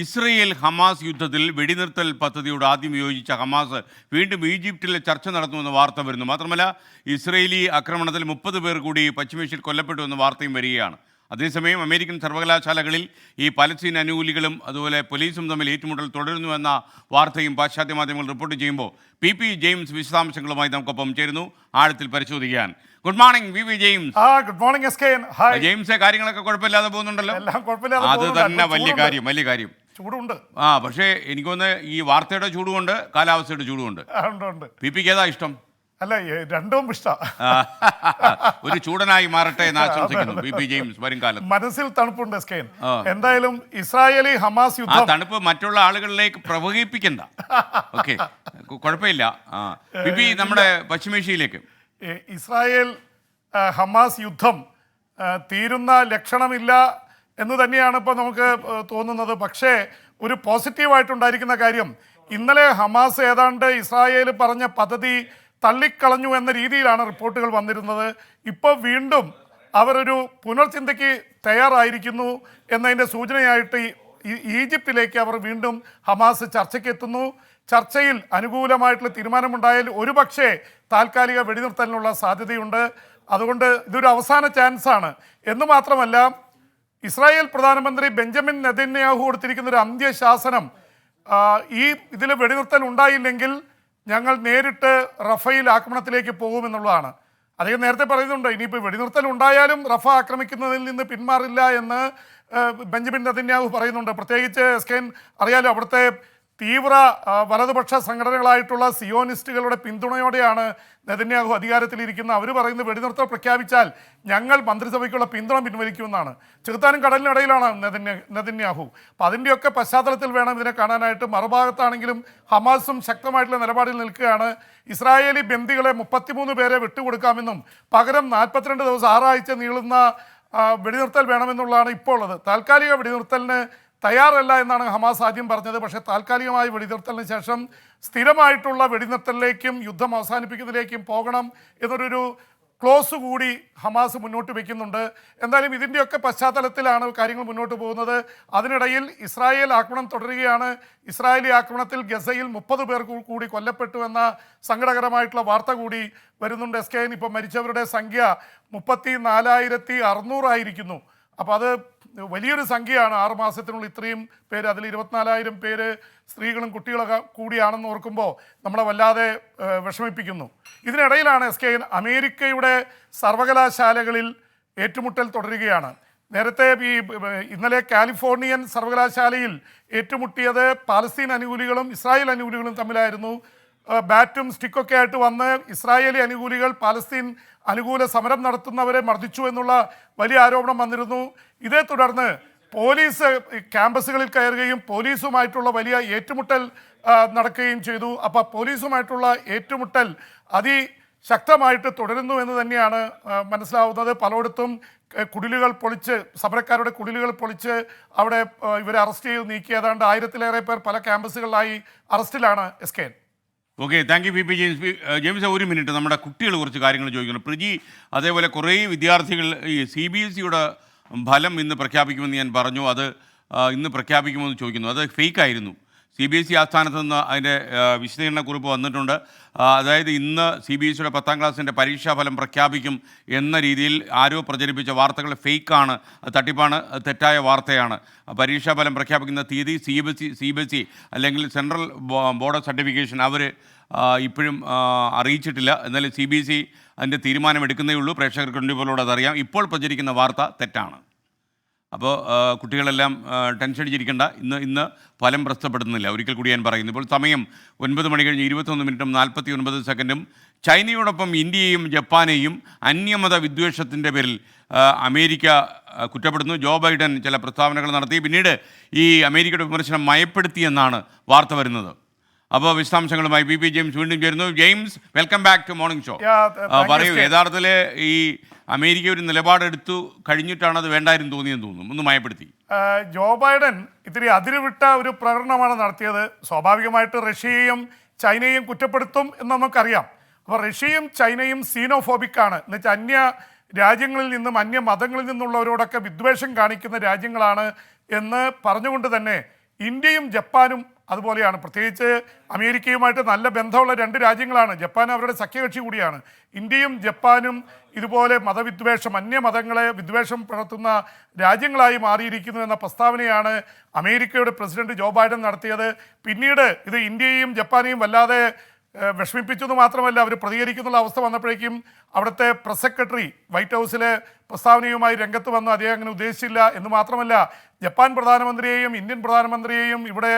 Israel Hamas യുദ്ധത്തിൽ വെടിനിർത്തൽ പദ്ധതിയോട് ആദ്യം യോജിച്ച ഹമാസ് വീണ്ടും ഈജിപ്തിൽ ചർച്ച നടത്തുമെന്ന് വാർത്ത വരുന്നു. മാത്രമല്ല, ഇസ്രയേലി ആക്രമണത്തിൽ 30 പേർ കൂടി പശ്ചിമേഷ്യയിൽ കൊല്ലപ്പെട്ടു എന്ന വാർത്തയും വരികയാണ്. അതേസമയം അമേരിക്കൻ സർവകലാശാലകളിൽ ഈ പലസ്തീൻ അനുകൂലികളും അതുപോലെ പോലീസും തമ്മിൽ ഏറ്റുമുട്ടൽ തുടരുന്നുവെന്ന വാർത്തയും പാശ്ചാത്യ മാധ്യമങ്ങൾ റിപ്പോർട്ട് ചെയ്യുമ്പോൾ പി ജെയിംസ് വിശദാംശങ്ങളുമായി നമുക്കൊപ്പം ചേരുന്നു ആഴത്തിൽ പരിശോധിക്കാൻ. Good morning P James. Good morning S K. Hi James, കാര്യങ്ങളൊക്കെ കുഴപ്പമില്ലാതെ പോകുന്നുണ്ടല്ലോ? അത് തന്നെ വലിയ കാര്യം. ചൂടുണ്ട്. പക്ഷേ എനിക്കൊന്ന് ഈ വാർത്തയുടെ ചൂടുകൊണ്ട് കാലാവസ്ഥയുടെ ചൂടുകൊണ്ട് പിക്ക് ഏതാ ഇഷ്ടം? അല്ല, രണ്ടും ഇഷ്ടം. ഒരു ചൂടനായി മാറട്ടെ എന്ന് ആശംസിക്കുന്നു പി ജെയിംസ്. വരും കാലത്ത് മനസ്സിൽ തണുപ്പുണ്ട് എസ് കെ. എന്തായാലും ഇസ്രായേലി ഹമാസ് യുദ്ധം തണുപ്പ് മറ്റുള്ള ആളുകളിലേക്ക് പ്രവഹിപ്പിക്കണ്ട. ഓക്കെ, കുഴപ്പമില്ല. പി നമ്മുടെ പശ്ചിമേഷ്യയിലേക്ക്. ഇസ്രായേൽ ഹമാസ് യുദ്ധം തീരുന്ന ലക്ഷണമില്ല എന്ന് തന്നെയാണ് ഇപ്പോൾ നമുക്ക് തോന്നുന്നത്. പക്ഷേ ഒരു പോസിറ്റീവായിട്ടുണ്ടായിരിക്കുന്ന കാര്യം, ഇന്നലെ ഹമാസ് ഏതാണ്ട് ഇസ്രായേൽ പറഞ്ഞ പദ്ധതി തള്ളിക്കളഞ്ഞു എന്ന രീതിയിലാണ് റിപ്പോർട്ടുകൾ വന്നിരുന്നത്. ഇപ്പോൾ വീണ്ടും അവരൊരു പുനർചിന്തയ്ക്ക് തയ്യാറായിരിക്കുന്നു എന്നതിൻ്റെ സൂചനയായിട്ട് ഈജിപ്തിലേക്ക് അവർ വീണ്ടും ഹമാസ് ചർച്ചയ്ക്ക് എത്തുന്നു. ചർച്ചയിൽ അനുകൂലമായിട്ടുള്ള തീരുമാനമുണ്ടായാൽ ഒരുപക്ഷെ താൽക്കാലിക വെടിനിർത്തലിനുള്ള സാധ്യതയുണ്ട്. അതുകൊണ്ട് ഇതൊരു അവസാന ചാൻസാണ് എന്ന് മാത്രമല്ല, ഇസ്രായേൽ പ്രധാനമന്ത്രി ബെഞ്ചമിൻ നെതന്യാഹു കൊടുത്തിരിക്കുന്ന ഒരു അന്ത്യശാസനം, ഈ ഇതിൽ വെടിനിർത്തൽ ഉണ്ടായില്ലെങ്കിൽ ഞങ്ങൾ നേരിട്ട് റഫേൽ ആക്രമണത്തിലേക്ക് പോകുമെന്നുള്ളതാണ്. അദ്ദേഹം നേരത്തെ പറയുന്നുണ്ട്, ഇനിയിപ്പോൾ വെടിനിർത്തൽ ഉണ്ടായാലും റഫ ആക്രമിക്കുന്നതിൽ നിന്ന് പിന്മാറില്ല എന്ന് ബെഞ്ചമിൻ നെതന്യാഹു പറയുന്നുണ്ട്. പ്രത്യേകിച്ച് എസ്കെൻ അറിയാലോ, അവിടുത്തെ തീവ്ര വലതുപക്ഷ സംഘടനകളായിട്ടുള്ള സിയോണിസ്റ്റുകളുടെ പിന്തുണയോടെയാണ് നെതന്യാഹു അധികാരത്തിലിരിക്കുന്നത്. അവർ പറയുന്നത് വെടിനിർത്തൽ പ്രഖ്യാപിച്ചാൽ ഞങ്ങൾ മന്ത്രിസഭയ്ക്കുള്ള പിന്തുണ പിൻവലിക്കുമെന്നാണ്. ചെറുത്താനും കടലിനിടയിലാണ് നെതന്യാഹു. അപ്പം അതിൻ്റെയൊക്കെ പശ്ചാത്തലത്തിൽ വേണം ഇതിനെ കാണാനായിട്ട്. മറുഭാഗത്താണെങ്കിലും ഹമാസും ശക്തമായിട്ടുള്ള നിലപാടിൽ നിൽക്കുകയാണ്. ഇസ്രായേലി ബന്ദികളെ 33 പേരെ വിട്ടുകൊടുക്കാമെന്നും പകരം 42 ദിവസം 6 ആഴ്ച നീളുന്ന വെടിനിർത്തൽ വേണമെന്നുള്ളതാണ് ഇപ്പോൾ ഉള്ളത്. താൽക്കാലിക വെടിനിർത്തലിന് തയ്യാറല്ല എന്നാണ് ഹമാസ് ആദ്യം പറഞ്ഞത്. പക്ഷേ താൽക്കാലികമായ വെടിനിർത്തലിന് ശേഷം സ്ഥിരമായിട്ടുള്ള വെടിനിർത്തലിലേക്കും യുദ്ധം അവസാനിപ്പിക്കുന്നതിലേക്കും പോകണം എന്നൊരു ക്ലോസ് കൂടി ഹമാസ് മുന്നോട്ട് വയ്ക്കുന്നുണ്ട്. എന്തായാലും ഇതിൻ്റെയൊക്കെ പശ്ചാത്തലത്തിലാണ് കാര്യങ്ങൾ മുന്നോട്ട് പോകുന്നത്. അതിനിടയിൽ ഇസ്രായേൽ ആക്രമണം തുടരുകയാണ്. ഇസ്രായേലി ആക്രമണത്തിൽ ഗസയിൽ 30 പേർ കൂടി കൊല്ലപ്പെട്ടു എന്ന സങ്കടകരമായിട്ടുള്ള വാർത്ത കൂടി വരുന്നുണ്ട്. എസ് കെ, ഇപ്പോൾ മരിച്ചവരുടെ സംഖ്യ 34,600 ആയിരിക്കുന്നു. അപ്പോൾ അത് വലിയൊരു സംഖ്യയാണ്. 6 മാസത്തിനുള്ളിൽ ഇത്രയും പേര്, അതിൽ 24,000 പേര് സ്ത്രീകളും കുട്ടികളൊക്കെ കൂടിയാണെന്ന് ഓർക്കുമ്പോൾ നമ്മളെ വല്ലാതെ വിഷമിപ്പിക്കുന്നു. ഇതിനിടയിലാണ് എസ് കെ, അമേരിക്കയുടെ സർവകലാശാലകളിൽ ഏറ്റുമുട്ടൽ തുടരുകയാണ്. നേരത്തെ ഇന്നലെ കാലിഫോർണിയൻ സർവകലാശാലയിൽ ഏറ്റുമുട്ടിയത് പാലസ്തീൻ അനുകൂലികളും ഇസ്രായേൽ അനുകൂലികളും തമ്മിലായിരുന്നു. ബാറ്റും സ്റ്റിക്കൊക്കെ ആയിട്ട് വന്ന് ഇസ്രായേലി അനുകൂലികൾ പാലസ്തീൻ അനുകൂല സമരം നടത്തുന്നവരെ മർദ്ദിച്ചു എന്നുള്ള വലിയ ആരോപണം വന്നിരുന്നു. ഇതേ തുടർന്ന് പോലീസ് ക്യാമ്പസുകളിൽ കയറുകയും പോലീസുമായിട്ടുള്ള വലിയ ഏറ്റുമുട്ടൽ നടക്കുകയും ചെയ്തു. അപ്പോൾ പോലീസുമായിട്ടുള്ള ഏറ്റുമുട്ടൽ അതിശക്തമായിട്ട് തുടരുന്നു എന്ന് തന്നെയാണ് മനസ്സിലാവുന്നത്. പലയിടത്തും കുടിലുകൾ പൊളിച്ച്, സമരക്കാരുടെ കുടിലുകൾ പൊളിച്ച് അവിടെ ഇവരെ അറസ്റ്റ് ചെയ്ത് നീക്കി. ഏതാണ്ട് 1000-ലേറെ പേർ പല ക്യാമ്പസുകളിലായി അറസ്റ്റിലാണ്. S K. Okay, thank you P James. James, ഒരു മിനിറ്റ്, നമ്മുടെ കുട്ടികൾ കുറച്ച് കാര്യങ്ങൾ ചോദിക്കുന്നു. പ്രിജി, അതേപോലെ കുറേ വിദ്യാർത്ഥികൾ ഈ CBSEയുടെ ഫലം ഇന്ന് പ്രഖ്യാപിക്കുമെന്ന് ഞാൻ പറഞ്ഞു, അത് ഇന്ന് പ്രഖ്യാപിക്കുമെന്ന് ചോദിക്കുന്നു. അത് ഫേക്കായിരുന്നു. CBSE ആസ്ഥാനത്ത് നിന്ന് അതിൻ്റെ വിശദീകരണക്കുറിപ്പ് വന്നിട്ടുണ്ട്. അതായത് ഇന്ന് CBSEയുടെ 10ാം ക്ലാസ്സിൻ്റെ പരീക്ഷാഫലം പ്രഖ്യാപിക്കും എന്ന രീതിയിൽ ആരോ പ്രചരിപ്പിച്ച വാർത്തകൾ ഫേക്കാണ്, തട്ടിപ്പാണ്, തെറ്റായ വാർത്തയാണ്. പരീക്ഷാഫലം പ്രഖ്യാപിക്കുന്ന തീയതി CBSE അല്ലെങ്കിൽ സെൻട്രൽ ബോർഡ് ഓഫ് സർട്ടിഫിക്കേഷൻ അവർ ഇപ്പോഴും അറിയിച്ചിട്ടില്ല. എന്നാലും CBSE അതിൻ്റെ തീരുമാനമെടുക്കുന്നേ ഉള്ളൂ. പ്രേക്ഷകർക്ക് ഉണ്ടിപ്പോലോട് അതറിയാം. ഇപ്പോൾ പ്രചരിക്കുന്ന വാർത്ത തെറ്റാണ്. അപ്പോൾ കുട്ടികളെല്ലാം ടെൻഷൻ അടിച്ചിരിക്കേണ്ട. ഇന്ന് ഫലം പ്രസിദ്ധപ്പെടുത്തുന്നില്ല. ഒരിക്കൽ കൂടി ഞാൻ പറയുന്നു. ഇപ്പോൾ സമയം 9 മണി കഴിഞ്ഞ് 21 മിനിറ്റും 49 സെക്കൻഡും. ചൈനയോടൊപ്പം ഇന്ത്യയെയും ജപ്പാനെയും അന്യമത വിദ്വേഷത്തിൻ്റെ പേരിൽ അമേരിക്ക കുറ്റപ്പെടുന്നു. ജോ ബൈഡൻ ചില പ്രസ്താവനകൾ നടത്തി. പിന്നീട് ഈ അമേരിക്കയുടെ വിമർശനം മയപ്പെടുത്തിയെന്നാണ് വാർത്ത വരുന്നത്. അപ്പോൾ വിശദാംശങ്ങളുമായി പി ജെയിംസ് വീണ്ടും ചേരുന്നു. James, welcome back to morning show. പറയൂ, യഥാർത്ഥത്തിൽ ഈ അമേരിക്ക ഒരു നിലപാടെടുത്തു കഴിഞ്ഞിട്ടാണ് അത് വേണ്ടായിരുന്നു തോന്നിയെന്ന് തോന്നുന്നു. ഒന്ന് മയപ്പെടുത്തി. ജോ ബൈഡൻ ഇത്തിരി അതിരുവിട്ട ഒരു പ്രകടനമാണ് നടത്തിയത്. സ്വാഭാവികമായിട്ട് റഷ്യയെയും ചൈനയെയും കുറ്റപ്പെടുത്തും എന്ന് നമുക്കറിയാം. അപ്പോൾ റഷ്യയും ചൈനയും സീനോഫോബിക്കാണ്. എന്നുവെച്ചാൽ അന്യ രാജ്യങ്ങളിൽ നിന്നും അന്യ മതങ്ങളിൽ നിന്നുള്ളവരോടൊക്കെ വിദ്വേഷം കാണിക്കുന്ന രാജ്യങ്ങളാണ് എന്ന് പറഞ്ഞുകൊണ്ട് തന്നെ ഇന്ത്യയും ജപ്പാനും അതുപോലെയാണ്. പ്രത്യേകിച്ച് അമേരിക്കയുമായിട്ട് നല്ല ബന്ധമുള്ള രണ്ട് രാജ്യങ്ങളാണ്. ജപ്പാൻ അവരുടെ സഖ്യകക്ഷി കൂടിയാണ്. ഇന്ത്യയും ജപ്പാനും ഇതുപോലെ മതവിദ്വേഷം, അന്യമതങ്ങളെ വിദ്വേഷം പുലർത്തുന്ന രാജ്യങ്ങളായി മാറിയിരിക്കുന്നു എന്ന പ്രസ്താവനയാണ് അമേരിക്കയുടെ പ്രസിഡന്റ് ജോ ബൈഡൻ നടത്തിയത്. പിന്നീട് ഇത് ഇന്ത്യയും ജപ്പാനെയും വല്ലാതെ വിഷമിപ്പിച്ചെന്ന് മാത്രമല്ല, അവർ പ്രതികരിക്കുന്നുള്ള അവസ്ഥ വന്നപ്പോഴേക്കും അവിടുത്തെ പ്രസ് സെക്രട്ടറി വൈറ്റ് ഹൗസിലെ പ്രസ്താവനയുമായി രംഗത്ത് വന്നു. അദ്ദേഹം അങ്ങനെ ഉദ്ദേശിച്ചില്ല എന്ന് മാത്രമല്ല, ജപ്പാൻ പ്രധാനമന്ത്രിയെയും ഇന്ത്യൻ പ്രധാനമന്ത്രിയെയും ഇവിടെ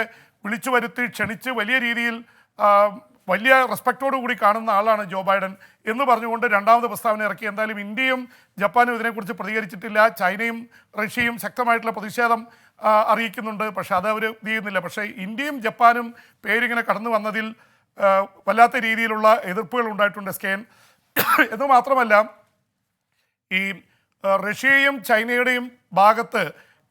വിളിച്ചു വരുത്തി ക്ഷണിച്ച് വലിയ രീതിയിൽ വലിയ റെസ്പെക്റ്റോടു കൂടി കാണുന്ന ആളാണ് ജോ ബൈഡൻ എന്ന് പറഞ്ഞുകൊണ്ട് രണ്ടാമത് പ്രസ്താവന ഇറക്കി. എന്തായാലും ഇന്ത്യയും ജപ്പാനും ഇതിനെക്കുറിച്ച് പ്രതികരിച്ചിട്ടില്ല. ചൈനയും റഷ്യയും ശക്തമായിട്ടുള്ള പ്രതിഷേധം അറിയിക്കുന്നുണ്ട്. പക്ഷേ അത് അവർ ഇത് ചെയ്യുന്നില്ല. പക്ഷേ ഇന്ത്യയും ജപ്പാനും പേരിങ്ങനെ കടന്നു വന്നതിൽ വല്ലാത്ത രീതിയിലുള്ള എതിർപ്പുകൾ ഉണ്ടായിട്ടുണ്ട് സ്കേൻ. എന്ന് മാത്രമല്ല, ഈ റഷ്യയും ചൈനയുടെയും ഭാഗത്ത്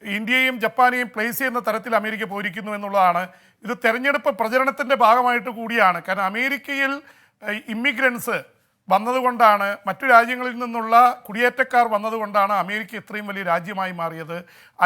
ഇന്ത്യയും ജപ്പാനെയും പ്ലേസ് ചെയ്യുന്ന തരത്തിൽ അമേരിക്ക പോയിരിക്കുന്നു എന്നുള്ളതാണ്. ഇത് തെരഞ്ഞെടുപ്പ് പ്രചരണത്തിൻ്റെ ഭാഗമായിട്ട് കൂടിയാണ്. കാരണം അമേരിക്കയിൽ ഇമ്മിഗ്രൻസ് വന്നതുകൊണ്ടാണ്, മറ്റു രാജ്യങ്ങളിൽ നിന്നുള്ള കുടിയേറ്റക്കാർ വന്നതുകൊണ്ടാണ് അമേരിക്ക ഇത്രയും വലിയ രാജ്യമായി മാറിയത്.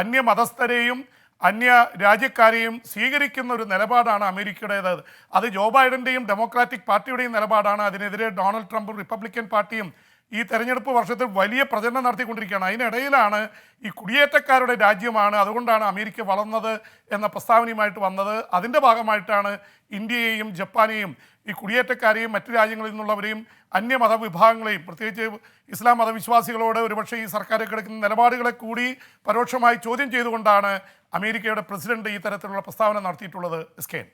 അന്യമതസ്ഥരെയും അന്യ രാജ്യക്കാരെയും സ്വീകരിക്കുന്ന ഒരു നിലപാടാണ് അമേരിക്കയുടേത്. അത് ജോ ബൈഡൻ്റെയും ഡെമോക്രാറ്റിക് പാർട്ടിയുടെയും നിലപാടാണ്. അതിനെതിരെ ഡൊണാൾഡ് ട്രംപും റിപ്പബ്ലിക്കൻ പാർട്ടിയും ഈ തെരഞ്ഞെടുപ്പ് വർഷത്തിൽ വലിയ പ്രചരണം നടത്തിക്കൊണ്ടിരിക്കുകയാണ്. അതിനിടയിലാണ് ഈ കുടിയേറ്റക്കാരുടെ രാജ്യമാണ്, അതുകൊണ്ടാണ് അമേരിക്ക വളർന്നത് എന്ന പ്രസ്താവനയുമായിട്ട് വന്നത്. അതിൻ്റെ ഭാഗമായിട്ടാണ് ഇന്ത്യയെയും ജപ്പാനെയും ഈ കുടിയേറ്റക്കാരെയും മറ്റു രാജ്യങ്ങളിൽ നിന്നുള്ളവരെയും അന്യമത വിഭാഗങ്ങളെയും പ്രത്യേകിച്ച് ഇസ്ലാം മതവിശ്വാസികളോട് ഒരുപക്ഷെ ഈ സർക്കാർ എടുക്കുന്ന നിലപാടുകളെ കൂടി പരോക്ഷമായി ചോദ്യം ചെയ്തുകൊണ്ടാണ് അമേരിക്കയുടെ പ്രസിഡന്റ് ഈ തരത്തിലുള്ള പ്രസ്താവന നടത്തിയിട്ടുള്ളത്. എസ്കേൻ.